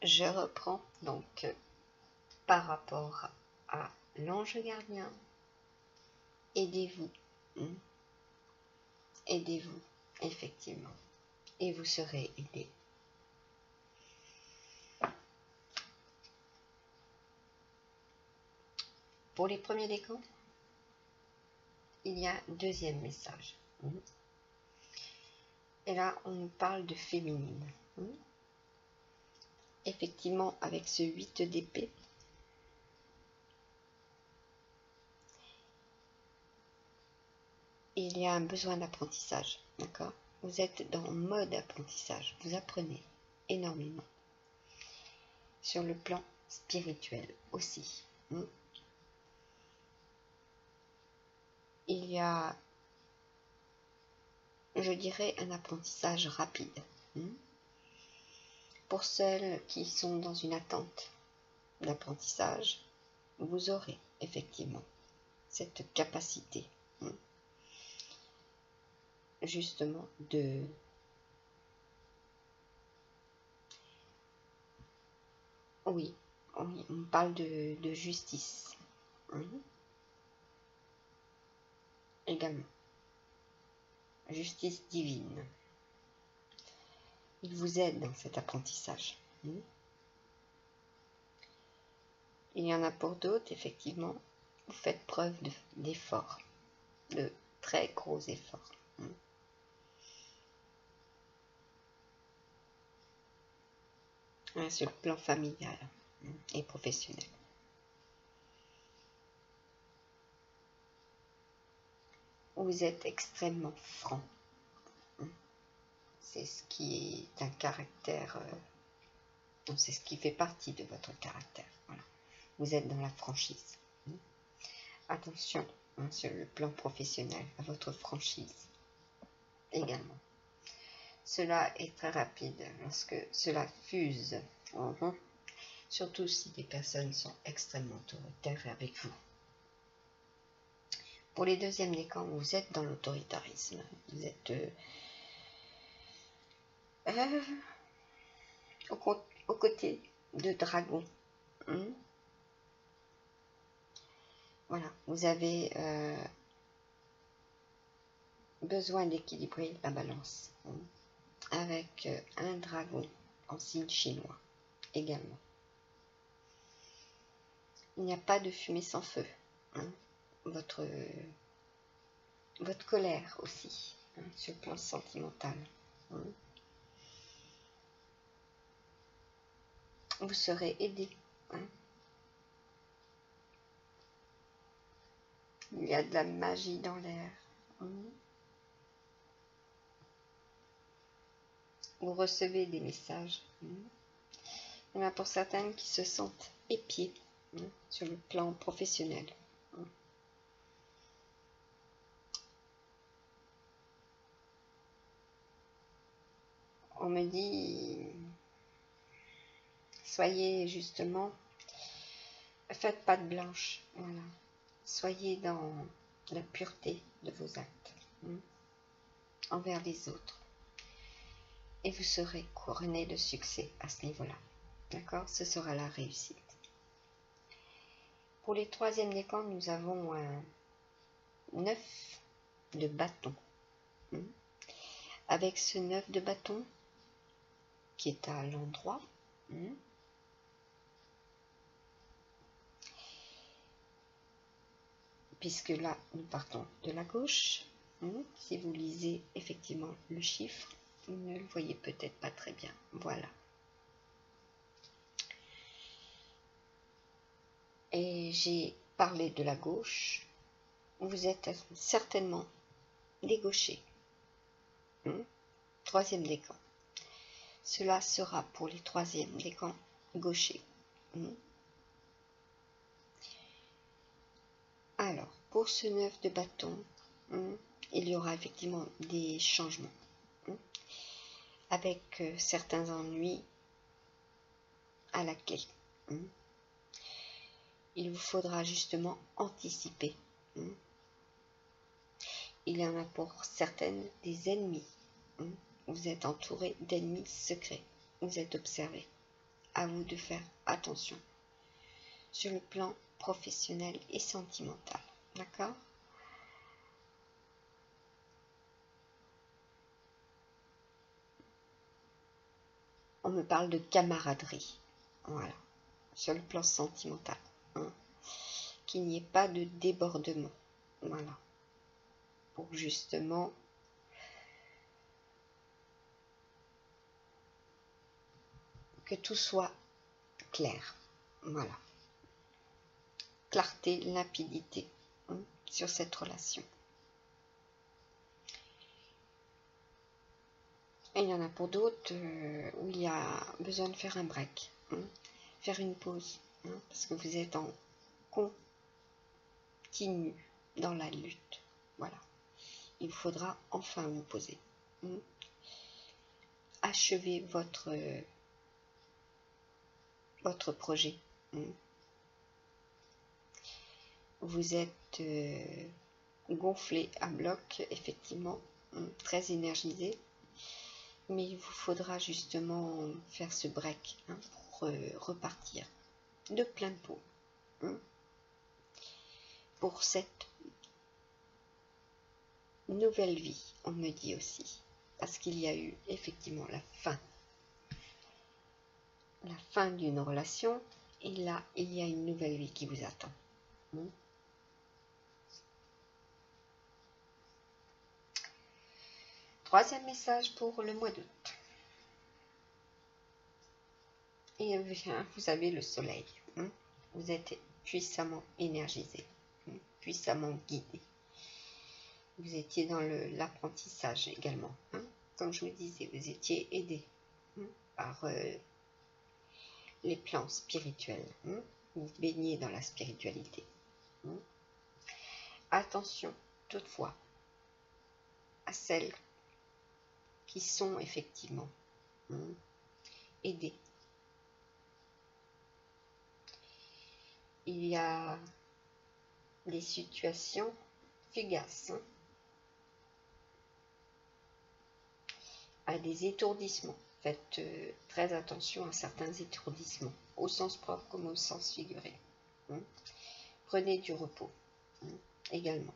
je reprends donc par rapport à l'ange gardien. Aidez-vous. Aidez-vous, effectivement. Et vous serez aidé. Pour les premiers décans, il y a un deuxième message. Et là, on nous parle de féminine. Effectivement, avec ce 8 d'épée, il y a un besoin d'apprentissage. D'accord? Vous êtes dans mode apprentissage. Vous apprenez énormément. Sur le plan spirituel aussi. Il y a, je dirais, un apprentissage rapide. Pour celles qui sont dans une attente d'apprentissage, vous aurez effectivement cette capacité justement de oui, on parle de justice également, justice divine. Il vous aide dans cet apprentissage. Il y en a pour d'autres, effectivement, vous faites preuve d'efforts, de très gros efforts. Sur le plan familial et professionnel. Vous êtes extrêmement franc. C'est ce qui est un caractère, c'est ce qui fait partie de votre caractère. Voilà. Vous êtes dans la franchise. Attention sur le plan professionnel à votre franchise également. Cela est très rapide lorsque cela fuse. Surtout si des personnes sont extrêmement autoritaires avec vous. Pour les deuxièmes décans, vous êtes dans l'autoritarisme. Vous êtes aux côtés de dragons. Voilà, vous avez besoin d'équilibrer la balance avec un dragon en signe chinois également. Il n'y a pas de fumée sans feu. Votre colère aussi, sur le plan sentimental. Vous serez aidé. Il y a de la magie dans l'air. Vous recevez des messages. Il y en a pour certaines qui se sentent épiées sur le plan professionnel. On me dit, soyez justement, faites pas de blanche, voilà. Soyez dans la pureté de vos actes envers les autres. Et vous serez couronné de succès à ce niveau-là. D'accord? Ce sera la réussite. Pour les troisièmes décans, nous avons un 9 de bâton. Avec ce 9 de bâton, qui est à l'endroit, puisque là, nous partons de la gauche. Si vous lisez effectivement le chiffre, vous ne le voyez peut-être pas très bien. Voilà. Et j'ai parlé de la gauche. Vous êtes certainement des gauchers. Troisième décan. Cela sera pour les troisièmes décans gauchers. Alors, pour ce 9 de bâton, il y aura effectivement des changements. Avec certains ennuis à la clé. Il vous faudra justement anticiper. Il y en a pour certaines des ennemis. Vous êtes entouré d'ennemis secrets. Vous êtes observé. à vous de faire attention sur le plan professionnel et sentimental. D'accord? On me parle de camaraderie. Voilà. Sur le plan sentimental. Hein. Qu'il n'y ait pas de débordement. Voilà. Pour justement que tout soit clair. Voilà. Clarté, limpidité sur cette relation. Et il y en a pour d'autres où il y a besoin de faire un break, faire une pause, parce que vous êtes en continu dans la lutte. Voilà. Il faudra enfin vous poser. Achever votre projet. Vous êtes gonflé à bloc, effectivement, très énergisé. Mais il vous faudra justement faire ce break pour repartir de plein pot pour cette nouvelle vie, on me dit aussi. Parce qu'il y a eu effectivement la fin d'une relation, et là, il y a une nouvelle vie qui vous attend. Troisième message pour le mois d'août. Et bien, vous avez le soleil. Vous êtes puissamment énergisé, puissamment guidé. Vous étiez dans l'apprentissage également. Comme je vous disais, vous étiez aidé par les plans spirituels. Vous baignez dans la spiritualité. Attention, toutefois, à celles qui sont effectivement aidées. Il y a des situations fugaces, à des étourdissements. Faites très attention à certains étourdissements, au sens propre comme au sens figuré. Prenez du repos également.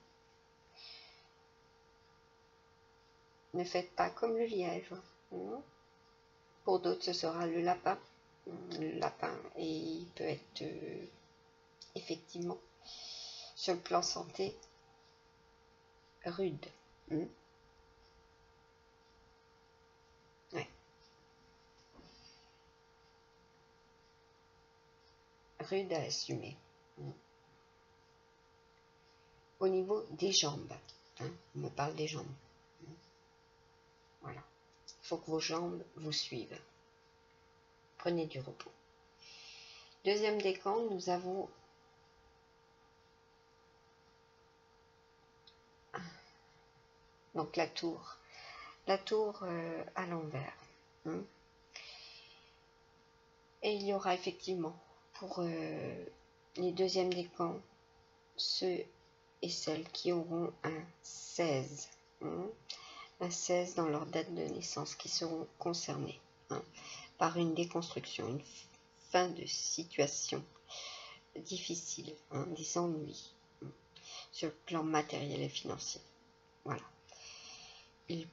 Ne faites pas comme le lièvre. Pour d'autres, ce sera le lapin. Le lapin, et il peut être effectivement, sur le plan santé, rude. Ouais. Rude à assumer. Au niveau des jambes, on me parle des jambes. Voilà. Il faut que vos jambes vous suivent. Prenez du repos. Deuxième décan, nous avons donc la tour. La tour à l'envers. Et il y aura effectivement pour les deuxièmes décans ceux et celles qui auront un 16. Un 16 dans leur date de naissance qui seront concernés par une déconstruction, une fin de situation difficile, des ennuis sur le plan matériel et financier. Voilà. Il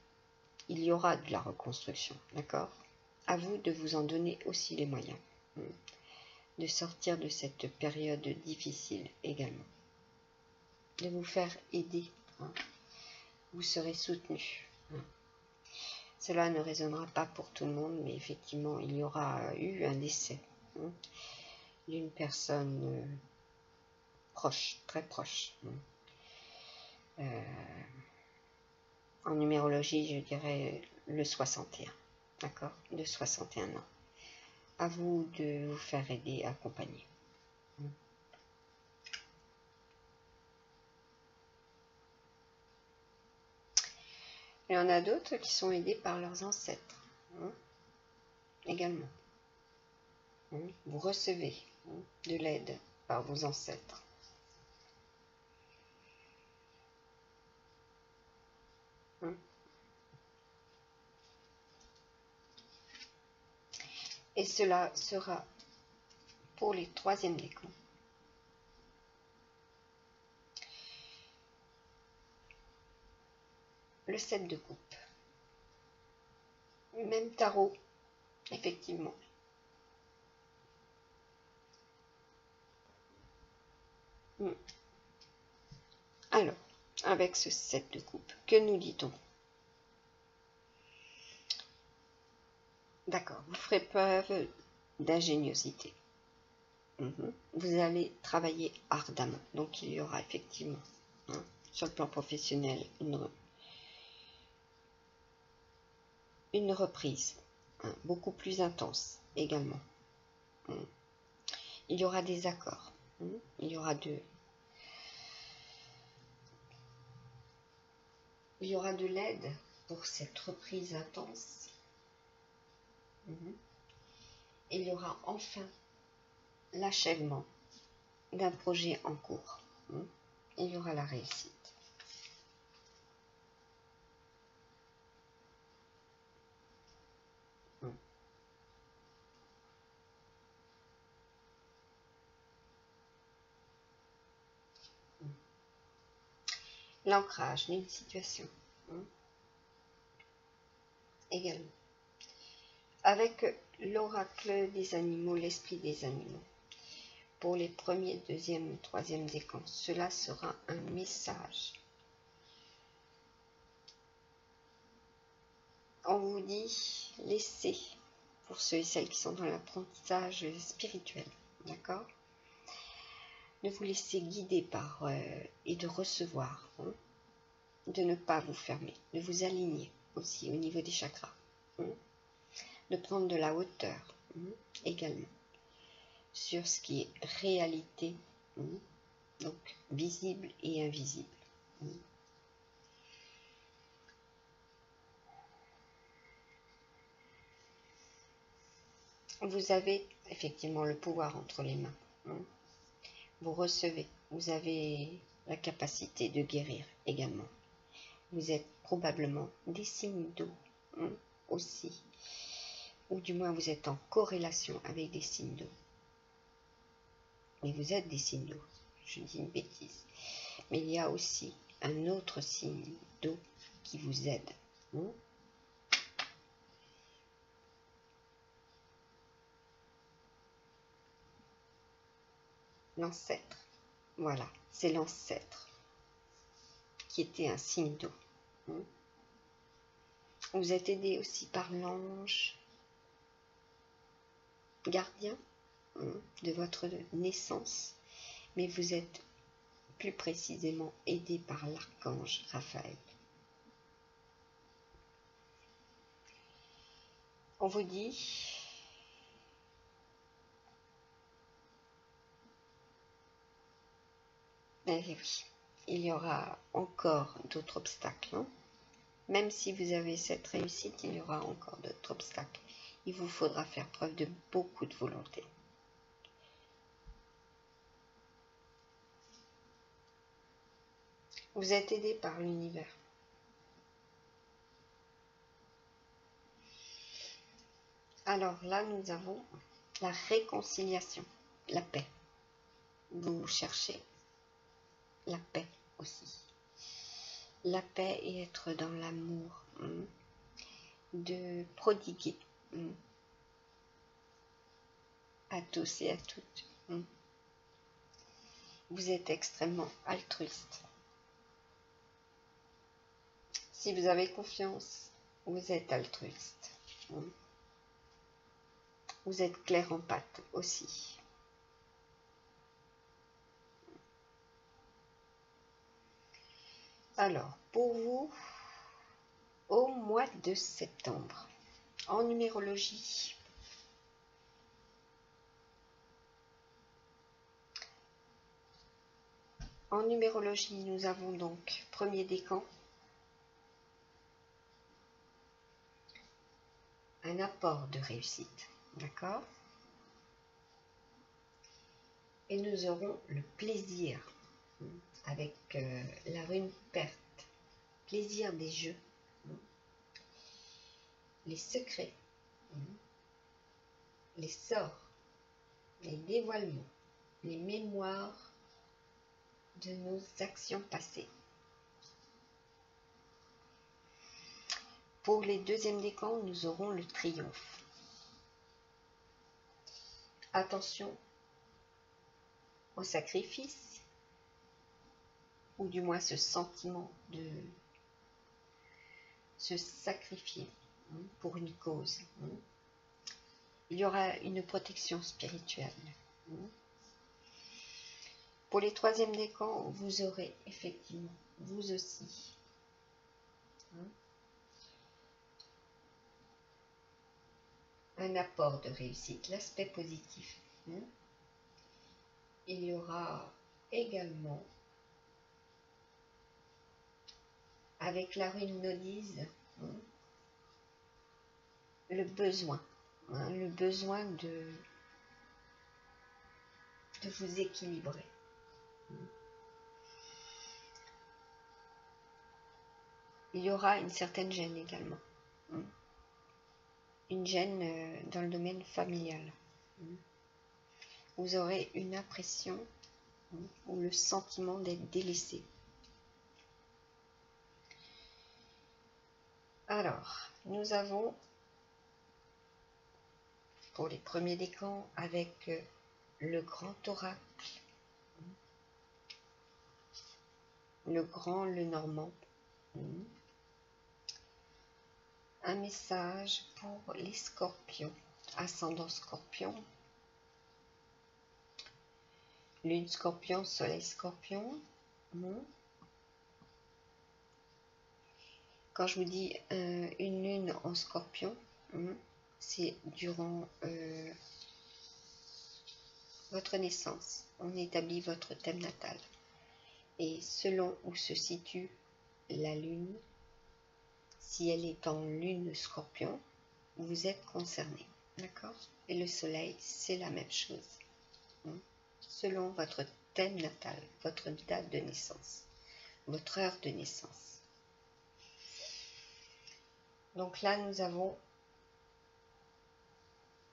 y aura de la reconstruction, d'accord? À vous de vous en donner aussi les moyens, de sortir de cette période difficile également, de vous faire aider, vous serez soutenu. Cela ne résonnera pas pour tout le monde, mais effectivement, il y aura eu un décès d'une personne proche, très proche. En numérologie, je dirais le 61, d'accord? De 61 ans. À vous de vous faire aider, accompagner. Il y en a d'autres qui sont aidés par leurs ancêtres, également. Vous recevez de l'aide par vos ancêtres. Et cela sera pour les troisièmes décans. Le 7 de coupe. Même tarot, effectivement. Alors, avec ce 7 de coupe, que nous dit-on? D'accord, vous ferez preuve d'ingéniosité. Vous allez travailler ardemment. Donc, il y aura effectivement, sur le plan professionnel, une reprise, beaucoup plus intense également. Il y aura des accords. Il y aura de l'aide pour cette reprise intense. Et il y aura enfin l'achèvement d'un projet en cours. Il y aura la réussite. L'ancrage d'une situation. Également. Avec l'oracle des animaux, l'esprit des animaux. Pour les premiers, deuxième, troisième décans, cela sera un message. On vous dit, laissez, pour ceux et celles qui sont dans l'apprentissage spirituel, d'accord? De vous laisser guider par et de recevoir, de ne pas vous fermer, de vous aligner aussi au niveau des chakras, de prendre de la hauteur également sur ce qui est réalité, donc visible et invisible. Vous avez effectivement le pouvoir entre les mains. Vous recevez, vous avez la capacité de guérir également. Vous êtes probablement des signes d'eau aussi, ou du moins vous êtes en corrélation avec des signes d'eau. Mais vous êtes des signes d'eau, je dis une bêtise. Mais il y a aussi un autre signe d'eau qui vous aide. L'ancêtre, voilà, c'est l'ancêtre qui était un signe d'eau. Vous êtes aidé aussi par l'ange gardien de votre naissance, mais vous êtes plus précisément aidé par l'archange Raphaël. On vous dit oui, il y aura encore d'autres obstacles. Même si vous avez cette réussite, il y aura encore d'autres obstacles. Il vous faudra faire preuve de beaucoup de volonté. Vous êtes aidé par l'univers. Alors là, nous avons la réconciliation, la paix. Vous cherchez la paix aussi. La paix et être dans l'amour, de prodiguer à tous et à toutes. Vous êtes extrêmement altruiste. Si vous avez confiance, vous êtes altruiste. Vous êtes clair en pâte aussi. Alors, pour vous, au mois de septembre, en numérologie, nous avons donc premier décan, un apport de réussite, d'accord? Et nous aurons le plaisir avec la rune perte, plaisir des jeux, les secrets, les sorts, les dévoilements, les mémoires de nos actions passées. Pour les deuxièmes décans, nous aurons le triomphe. Attention au sacrifice, ou du moins ce sentiment de se sacrifier pour une cause. Il y aura une protection spirituelle. Pour les troisièmes décans, vous aurez effectivement, vous aussi, un apport de réussite, l'aspect positif. Il y aura également, avec la rune nodise, le besoin de vous équilibrer. Il y aura une certaine gêne également. Une gêne dans le domaine familial. Vous aurez une impression ou le sentiment d'être délaissé. Alors, nous avons pour les premiers décans avec le grand oracle, le grand, le normand. Un message pour les scorpions, ascendant scorpion, lune scorpion, soleil scorpion. Quand je vous dis une lune en scorpion, c'est durant votre naissance. On établit votre thème natal. Et selon où se situe la lune, si elle est en lune scorpion, vous êtes concerné. D'accord? Et le soleil, c'est la même chose. Selon votre thème natal, votre date de naissance, votre heure de naissance. Donc là, nous avons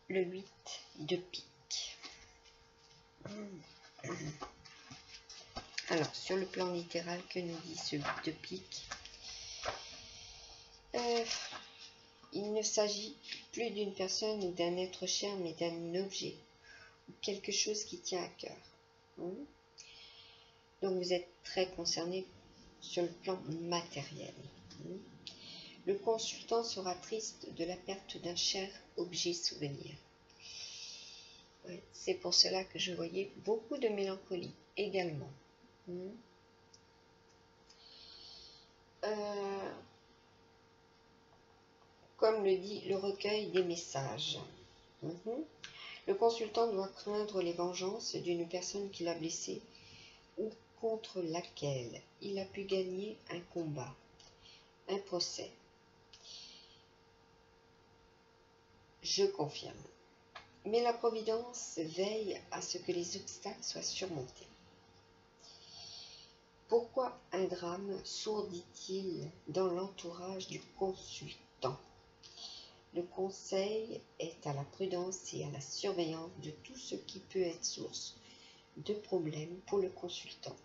le 8 de pique. Alors, sur le plan littéral, que nous dit ce 8 de pique? Il ne s'agit plus d'une personne ou d'un être cher, mais d'un objet, ou quelque chose qui tient à cœur. Donc, vous êtes très concerné sur le plan matériel. Le consultant sera triste de la perte d'un cher objet souvenir. C'est pour cela que je voyais beaucoup de mélancolie également. Comme le dit le recueil des messages. Le consultant doit craindre les vengeances d'une personne qui l'a blessé ou contre laquelle il a pu gagner un combat, un procès. Je confirme. Mais la Providence veille à ce que les obstacles soient surmontés. Pourquoi un drame sourdit-il dans l'entourage du consultant? Le conseil est à la prudence et à la surveillance de tout ce qui peut être source de problèmes pour le consultant.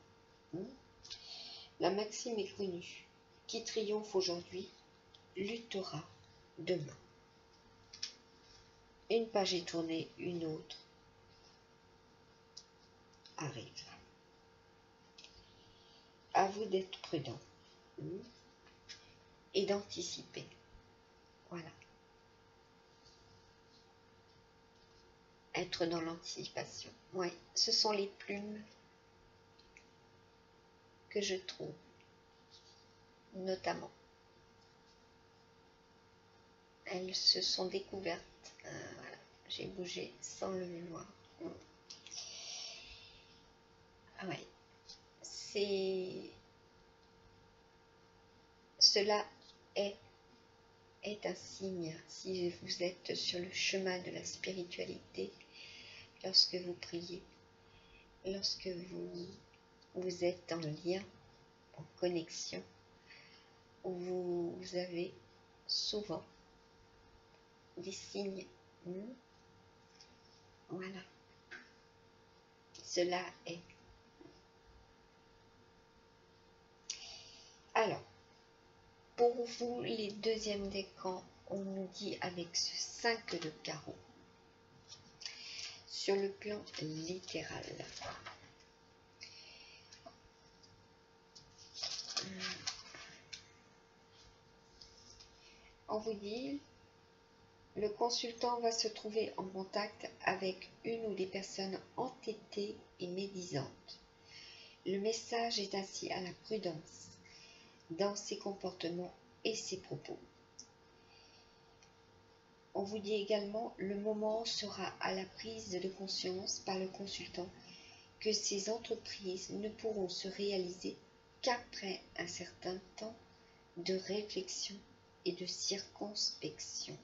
La maxime est connue. Qui triomphe aujourd'hui luttera demain. Une page est tournée, une autre arrive. À vous d'être prudent et d'anticiper. Voilà. Être dans l'anticipation. Oui, ce sont les plumes que je trouve, notamment. Elles se sont découvertes. Voilà. J'ai bougé sans le vouloir. Ah ouais. Cela est un signe, si vous êtes sur le chemin de la spiritualité, lorsque vous priez, lorsque vous êtes en lien, en connexion, vous avez souvent des signes Voilà. Cela est. Alors, pour vous, les deuxièmes décans, on nous dit avec ce 5 de carreau, sur le plan littéral. On vous dit, le consultant va se trouver en contact avec une ou des personnes entêtées et médisantes. Le message est ainsi à la prudence dans ses comportements et ses propos. On vous dit également, le moment sera à la prise de conscience par le consultant que ces entreprises ne pourront se réaliser qu'après un certain temps de réflexion et de circonspection.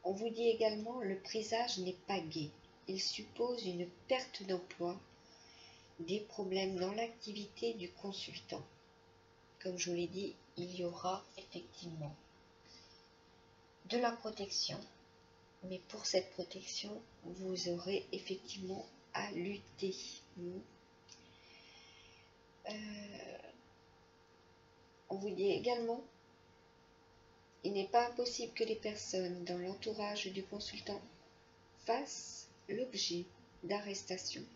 On vous dit également, le présage n'est pas gai. Il suppose une perte d'emploi, des problèmes dans l'activité du consultant. Comme je vous l'ai dit, il y aura effectivement de la protection, mais pour cette protection, vous aurez effectivement à lutter. On vous dit également, il n'est pas impossible que les personnes dans l'entourage du consultant fassent l'objet d'arrestations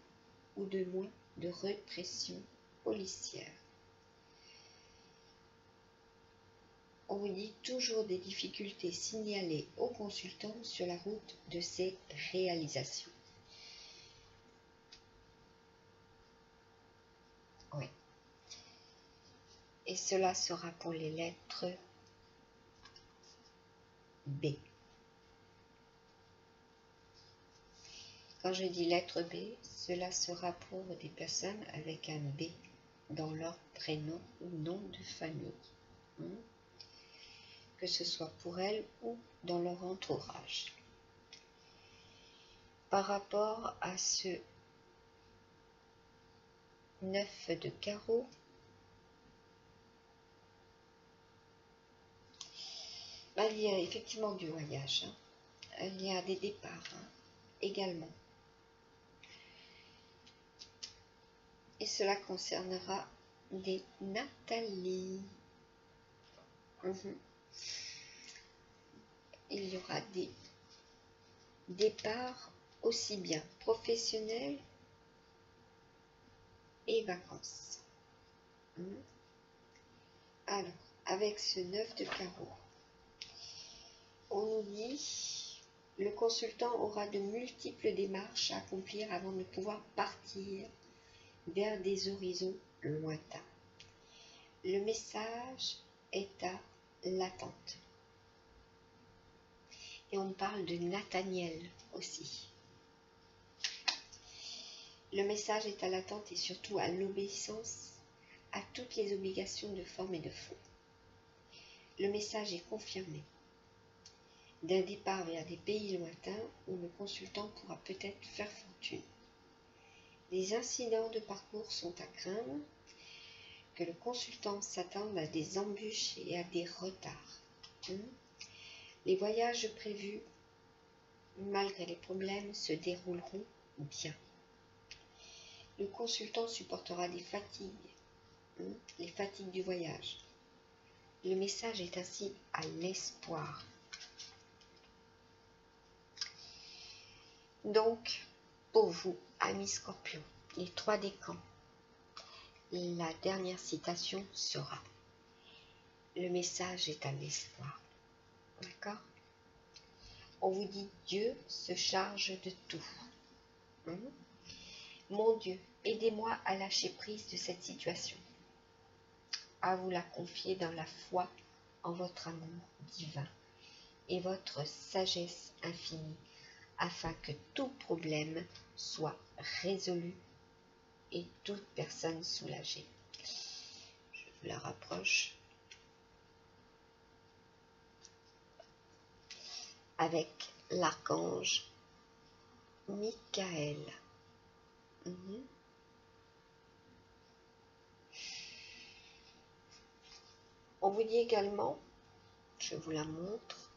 ou de moins de répression policière. On vous dit toujours des difficultés signalées aux consultants sur la route de ces réalisations. Oui. Et cela sera pour les lettres B. Quand je dis lettre B, cela sera pour des personnes avec un B dans leur prénom ou nom de famille. Que ce soit pour elles ou dans leur entourage. Par rapport à ce 9 de carreau, il y a effectivement du voyage, il y a des départs également. Et cela concernera des Nathalie. Il y aura des départs aussi bien professionnels et vacances. Alors, avec ce 9 de carreau, on nous dit, le consultant aura de multiples démarches à accomplir avant de pouvoir partir vers des horizons lointains. Le message est à l'attente. Et on parle de Nathaniel aussi. Le message est à l'attente et surtout à l'obéissance à toutes les obligations de forme et de fond. Le message est confirmé d'un départ vers des pays lointains où le consultant pourra peut-être faire fortune. Les incidents de parcours sont à craindre, que le consultant s'attende à des embûches et à des retards. Les voyages prévus, malgré les problèmes, se dérouleront bien. Le consultant supportera des fatigues, les fatigues du voyage. Le message est ainsi à l'espoir. Donc, pour vous, amis Scorpions, les 3 décans, la dernière citation sera « Le message est à l'espoir ». D'accord? On vous dit « Dieu se charge de tout ». Mon Dieu, aidez-moi à lâcher prise de cette situation, à vous la confier dans la foi en votre amour divin et votre sagesse infinie, afin que tout problème soit résolu et toute personne soulagée. Je vous la rapproche avec l'archange Michael. On vous dit également, je vous la montre,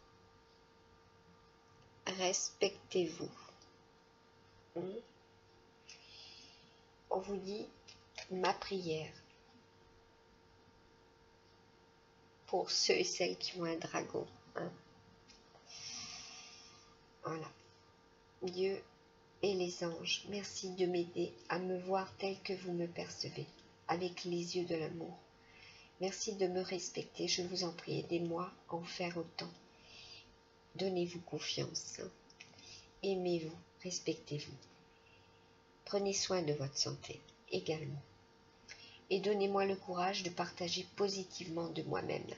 respectez-vous. On vous dit ma prière pour ceux et celles qui ont un dragon. Voilà. Dieu et les anges, merci de m'aider à me voir tel que vous me percevez, avec les yeux de l'amour. Merci de me respecter, je vous en prie, aidez-moi à en faire autant. Donnez-vous confiance. Aimez-vous, respectez-vous. Prenez soin de votre santé également. Et donnez-moi le courage de partager positivement de moi-même.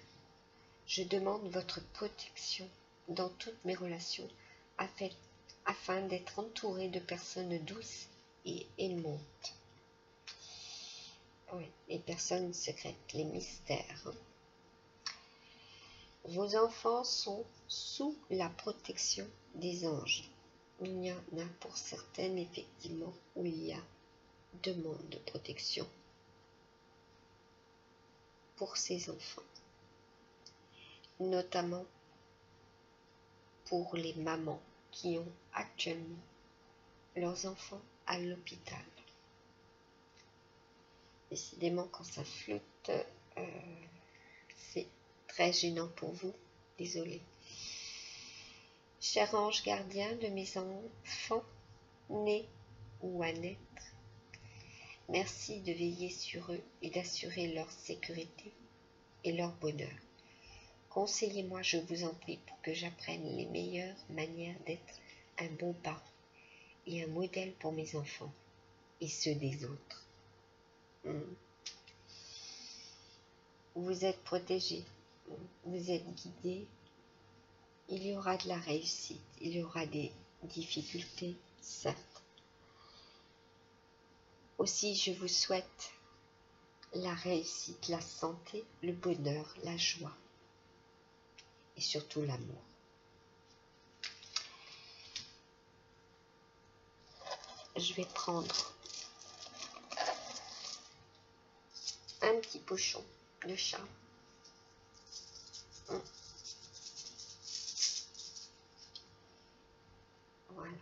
Je demande votre protection dans toutes mes relations afin d'être entouré de personnes douces et aimantes. Oui, les personnes secrètes, les mystères. Vos enfants sont sous la protection des anges. Il y en a pour certaines, effectivement, où il y a demande de protection pour ces enfants. Notamment pour les mamans qui ont actuellement leurs enfants à l'hôpital. Décidément, quand ça flotte, c'est très gênant pour vous. Désolée. Cher ange gardien de mes enfants nés ou à naître, merci de veiller sur eux et d'assurer leur sécurité et leur bonheur. Conseillez-moi, je vous en prie, pour que j'apprenne les meilleures manières d'être un bon parent et un modèle pour mes enfants et ceux des autres. Vous êtes protégés, vous êtes guidés. Il y aura de la réussite, il y aura des difficultés, certes. Aussi, je vous souhaite la réussite, la santé, le bonheur, la joie et surtout l'amour. Je vais prendre un petit pochon de chat. Voilà.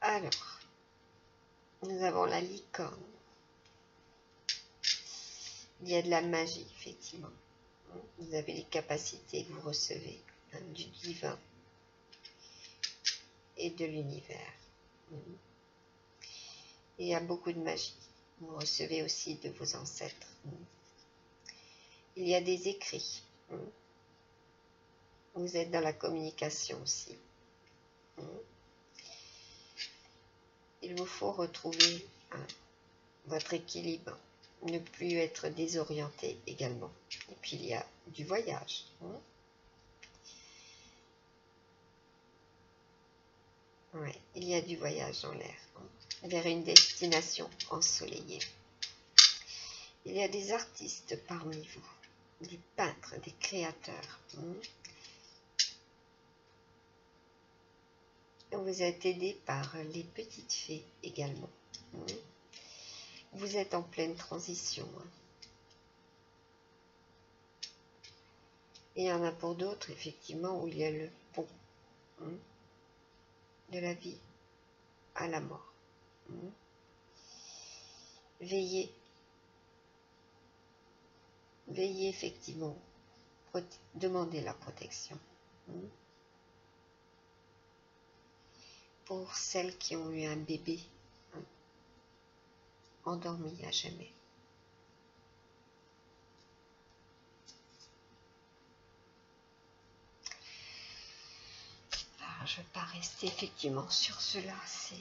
Alors, nous avons la licorne. Il y a de la magie, effectivement. Vous avez les capacités que vous recevez du divin et de l'univers. Il y a beaucoup de magie. Vous recevez aussi de vos ancêtres. Il y a des écrits. Vous êtes dans la communication aussi. Il vous faut retrouver votre équilibre, ne plus être désorienté également. Et puis il y a du voyage. Ouais, il y a du voyage en l'air, vers une destination ensoleillée. Il y a des artistes parmi vous, des peintres, des créateurs. Vous êtes aidé par les petites fées également. Vous êtes en pleine transition. Et il y en a pour d'autres, effectivement, où il y a le pont de la vie à la mort. Veillez. Veillez, effectivement. Demandez la protection. Pour celles qui ont eu un bébé endormi à jamais. Alors, je ne vais pas rester effectivement sur cela, c'est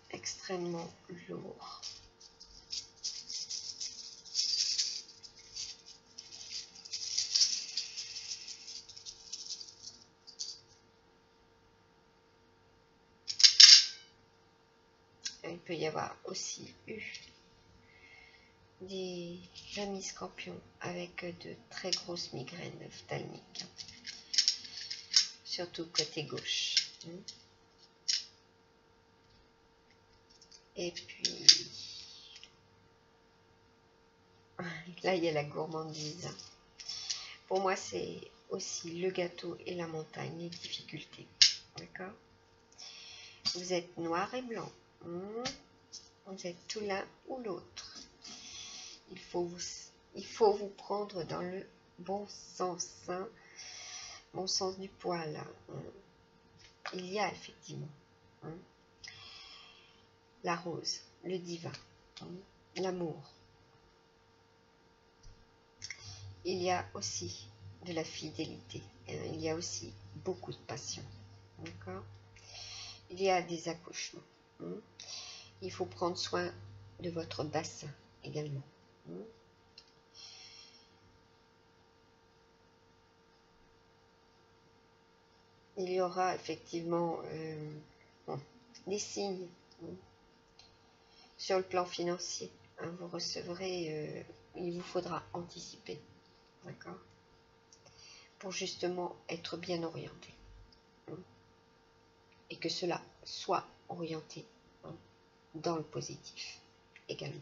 extrêmement lourd. Il peut y avoir aussi eu des amis scorpions avec de très grosses migraines ophtalmiques, surtout côté gauche. Et puis Là, il y a la gourmandise. Pour moi, c'est aussi le gâteau et la montagne, les difficultés. D'accord? Vous êtes noir et blanc. Vous êtes tout l'un ou l'autre. Il faut vous prendre dans le bon sens. Hein? Bon sens du poil. Il y a effectivement la rose, le divin, l'amour. Il y a aussi de la fidélité. Il y a aussi beaucoup de passion. D'accord? Il y a des accouchements. Il faut prendre soin de votre bassin également. Il y aura effectivement des signes sur le plan financier. Vous recevrez, il vous faudra anticiper, d'accord, pour justement être bien orienté. Et que cela soit orienté dans le positif également.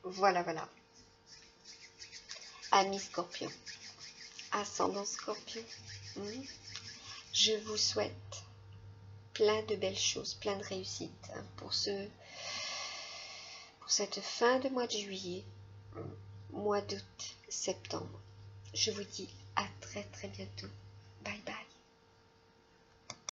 Voilà, voilà. Amis Scorpion, ascendant Scorpion, je vous souhaite plein de belles choses, plein de réussite pour cette fin de mois de juillet, mois d'août, septembre. Je vous dis à très très bientôt. Bye bye.